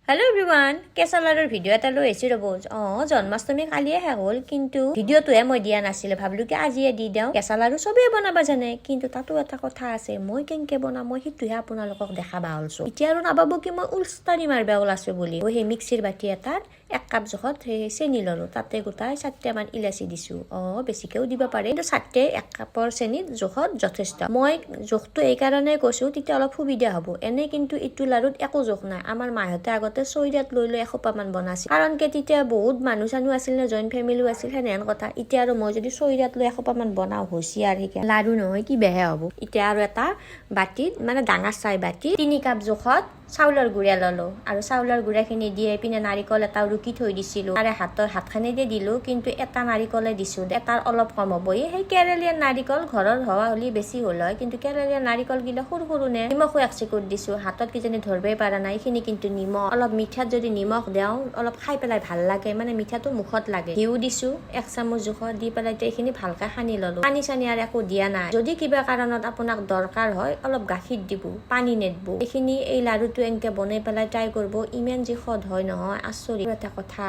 Hello everyone, কেঁচা লাৰুৰ video' এটা লৈ আহিছোঁ ৰ'ব। জন্মাষ্টমী কালিয়ে শেষ হ'ল, কিন্তু ভিডিঅ'টোহে মই দিয়া নাছিলোঁ। ভাবিলোঁ কি আজিয়ে দি দিওঁ। কেঁচা লাৰু চবেই বনাব জানে, কিন্তু তাতো এটা কথা আছে, মই কেনেকৈ বনাম মই সেইটোহে আপোনালোকক দেখাবা ওলাইছোঁ। এতিয়া আৰু নাভাবো কি মই উল্টানি মাৰিব ওলাইছোঁ বুলি। সেই মিক্সিৰ বাতি এটাত 1 কাপ জোখত চেনি ল'লোঁ, তাতে গোটাই 4টামান ইলাচি দিছোঁ। বেছিকৈও দিব পাৰে, কিন্তু 4টে 1 কাপৰ চেনিত জোখত যথেষ্ট। মই জোখটো এইকাৰণে কৈছোঁ, তেতিয়া অলপ সুবিধা হ'ব। এনে কিন্তু ইটো লাৰুত একো জোখ নাই। আমাৰ মাহঁতে আগতে চৈৰাত লৈ এসোপামান বনাইছিল, কাৰণ কি তেতিয়া বহুত মানুহ চানুহ আছিল ন, জইণ্ট ফেমিলিও আছিল, সেনেহেন কথা। এতিয়া আৰু মই যদি চৈৰাত লৈ এসোপামান বনাওঁ হৈছি আৰু সেইকে লাৰু নহয় কি বেহে হ'ব। এতিয়া আৰু এটা বাতিত মানে ডাঙৰ চাই বাতি 3 কাপ জোখত চাউলৰ গুড়া ল'লোঁ, আৰু চাউলৰ গুড়াখিনি দি পিনে নাৰিকল এটা ৰুকি থৈ দিছিলোঁ, তাৰে হাতখানি দি দিলোঁ, কিন্তু এটা নাৰিকলে দিছোঁ, এটাৰ অলপ কম হ'ব। সেই কেৰেলীয়ান নাৰিকল ঘৰৰ হোৱা হ'লে বেছি হ'ল হয়, কিন্তু কেৰেলীয়ান নাৰিকল গিলা সৰু সৰু নে। নিমখো 1 চিকুট দিছোঁ, হাতত কিজানি ধৰবই পৰা নাই। এইখিনি কিন্তু নিমখ, অলপ মিঠাত যদি নিমখ দিওঁ অলপ খাই পেলাই ভাল লাগে, মানে মিঠাটো মুখত লাগে। ঘিউ দিছোঁ 1 চামুচ জোখত, দি পেলাই এইখিনি ভালকৈ সানি ল'লোঁ। পানী চানি আৰু একো দিয়া নাই। যদি কিবা কাৰণত আপোনাক দৰকাৰ হয় অলপ গাখীৰ দিব, পানী নেদব। এইখিনি এই লাৰুটো এনেকৈ বনাই পেলাই ট্ৰাই কৰিব, ইমান যি সোৱাদ হয় নহয় আচৰিত। এটা কথা,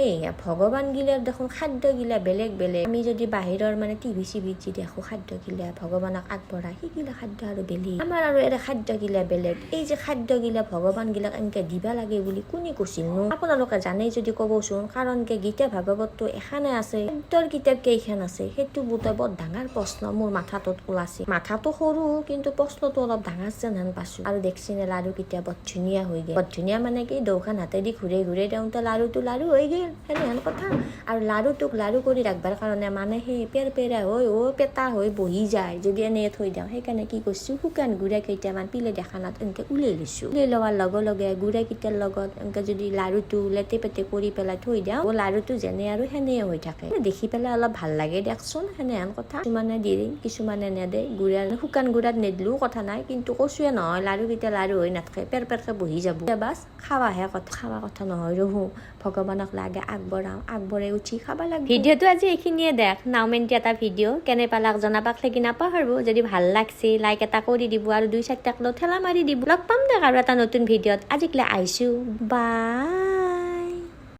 এই ভগৱান গিলাৰ দেখোন খাদ্যগিলা বেলেগ বেলেগ। আমি যদি বাহিৰৰ মানে টিভি চিভিত যি দেখোঁ খাদ্যগিলা ভগৱানক আগবঢ়াই, সেইগিলা খাদ্য আৰু বেলেগ। আমাৰ আৰু এই খাদ্যগিলা বেলেগ। এই যে খাদ্যগিলা ভগৱান গিলাক এনেকৈ দিবা লাগে বুলি কোনে কৈছিল নো? আপোনালোকে জানেই যদি ক'বচোন, কাৰণ কি গীতা ভাগৱতটো এখানে আছে, খাদ্যৰ কিতাপ কেইখন আছে? সেইটো বোধ বৰ ডাঙৰ প্ৰশ্ন মোৰ মাথাটোত ওলাইছে। মাথাটো সৰু, কিন্তু প্ৰশ্নটো অলপ ডাঙৰ যেন পাইছোঁ। আৰু দেখছিনে লাৰু কেতিয়া বৰ ধুনীয়া হৈ গ'ল। বৰ ধুনীয়া মানে কি, দৌখান হাতেদি ঘূৰে ঘূৰে দিওঁতে লাৰুটো লাৰু হৈ গ'ল, সেনেহেন কথা। আৰু লাৰুটোক লাৰু কৰি ৰাখবাৰ কাৰণে মানে সেই পেৰপেৰা হৈ পেটা হৈ বহি যায় যদি এনেই থৈ দিওঁ। সেইকাৰণে কি কৰিছোঁ, শুকান গুড়া কেইটামান প্লেট এখনত এনেকৈ উলিয়াই লৈছোঁ। উলিয়াই লোৱাৰ লগে লগে গুড়া কেইটাৰ লগত এনেকৈ যদি লাৰুটো লেটে পেটে কৰি পেলাই থৈ দিওঁ, লাৰুটো যেনে আৰু সেনে হৈ থাকে। দেখি পেলাই অলপ ভাল লাগে দিয়কচোন, সেনেহেন কথা। কিছুমানে দিয়ে কিছুমানে নেদে। গুড়া শুকান গুড়াত নেদলেও কথা নাই, কিন্তু কৈছোৱে নহয় লাৰু কেইটা লাৰু হৈ নাথাকে, পেৰপেৰকে বহি যাব। বাছ খাৱাহে কথা, খাৱা কথা নহয় ৰহো। ভগৱানক লাগে আগবঢ়াওঁ, আগবঢ়াই উঠি খাবা লাগে। ভিডিঅ'টো আজি এইখিনিয়ে দেখ, নাওমেন্টি এটা ভিডিঅ' কেনে পালাক জনাবাক লাগি নাপাহৰিব। যদি ভাল লাগছে লাইক এটা কৰি দিব, আৰু 2-4টাক ঠেলা মাৰি দিব। লগ পাম দেখ আৰু এটা নতুন ভিডিঅ'ত। আজিকলে আহিছোঁ, বাই।